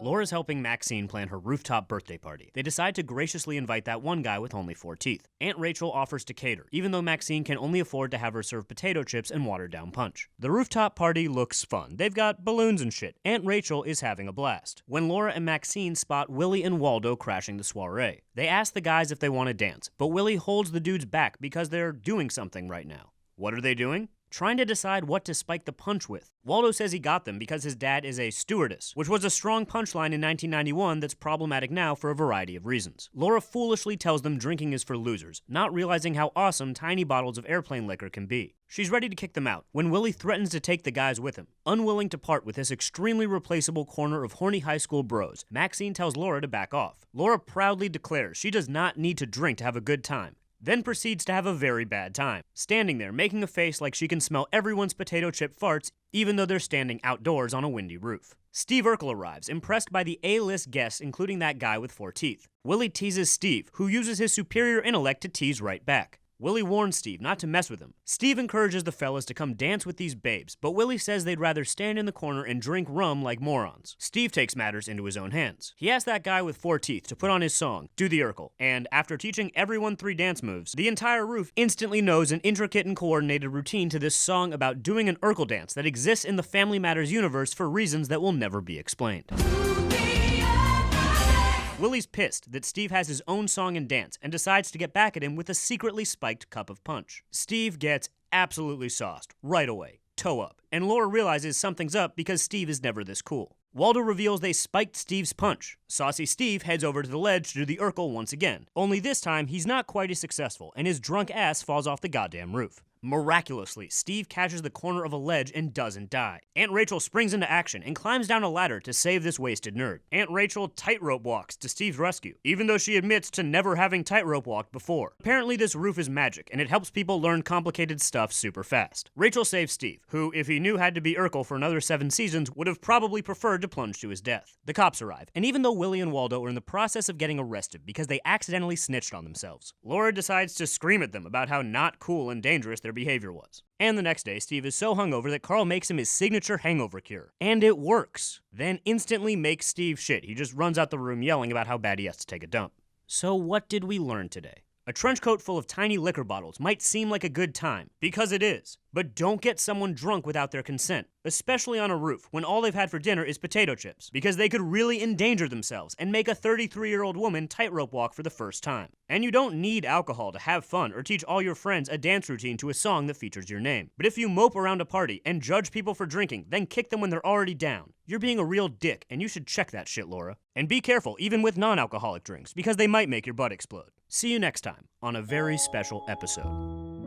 Laura's helping Maxine plan her rooftop birthday party. They decide to graciously invite that one guy with only 4 teeth. Aunt Rachel offers to cater, even though Maxine can only afford to have her serve potato chips and watered down punch. The rooftop party looks fun. They've got balloons and shit. Aunt Rachel is having a blast. When Laura and Maxine spot Willie and Waldo crashing the soiree, they ask the guys if they want to dance, but Willie holds the dudes back because they're doing something right now. What are they doing? Trying to decide what to spike the punch with. Waldo says he got them because his dad is a stewardess, which was a strong punchline in 1991 that's problematic now for a variety of reasons. Laura foolishly tells them drinking is for losers, not realizing how awesome tiny bottles of airplane liquor can be. She's ready to kick them out when Willie threatens to take the guys with him. Unwilling to part with this extremely replaceable corner of horny high school bros, Maxine tells Laura to back off. Laura proudly declares she does not need to drink to have a good time, then proceeds to have a very bad time, standing there making a face like she can smell everyone's potato chip farts even though they're standing outdoors on a windy roof. Steve Urkel arrives, impressed by the A-list guests, including that guy with 4 teeth. Willie teases Steve, who uses his superior intellect to tease right back. Willie warns Steve not to mess with him. Steve encourages the fellas to come dance with these babes, but Willie says they'd rather stand in the corner and drink rum like morons. Steve takes matters into his own hands. He asks that guy with 4 teeth to put on his song, Do the Urkel, and after teaching everyone 3 dance moves, the entire roof instantly knows an intricate and coordinated routine to this song about doing an Urkel dance that exists in the Family Matters universe for reasons that will never be explained. Willie's pissed that Steve has his own song and dance and decides to get back at him with a secretly spiked cup of punch. Steve gets absolutely sauced right away, toe up, and Laura realizes something's up because Steve is never this cool. Waldo reveals they spiked Steve's punch. Saucy Steve heads over to the ledge to do the Urkel once again, only this time he's not quite as successful and his drunk ass falls off the goddamn roof. Miraculously, Steve catches the corner of a ledge and doesn't die. Aunt Rachel springs into action and climbs down a ladder to save this wasted nerd. Aunt Rachel tightrope walks to Steve's rescue, even though she admits to never having tightrope walked before. Apparently this roof is magic, and it helps people learn complicated stuff super fast. Rachel saves Steve, who, if he knew had to be Urkel for another 7 seasons, would have probably preferred to plunge to his death. The cops arrive, and even though Willie and Waldo are in the process of getting arrested because they accidentally snitched on themselves, Laura decides to scream at them about how not cool and dangerous their behavior was. And the next day, Steve is so hungover that Carl makes him his signature hangover cure. And it works. Then instantly makes Steve shit. He just runs out the room yelling about how bad he has to take a dump. So what did we learn today? A trench coat full of tiny liquor bottles might seem like a good time, because it is. But don't get someone drunk without their consent, especially on a roof when all they've had for dinner is potato chips, because they could really endanger themselves and make a 33-year-old woman tightrope walk for the first time. And you don't need alcohol to have fun or teach all your friends a dance routine to a song that features your name. But if you mope around a party and judge people for drinking, then kick them when they're already down, you're being a real dick, and you should check that shit, Laura. And be careful, even with non-alcoholic drinks, because they might make your butt explode. See you next time on a very special episode.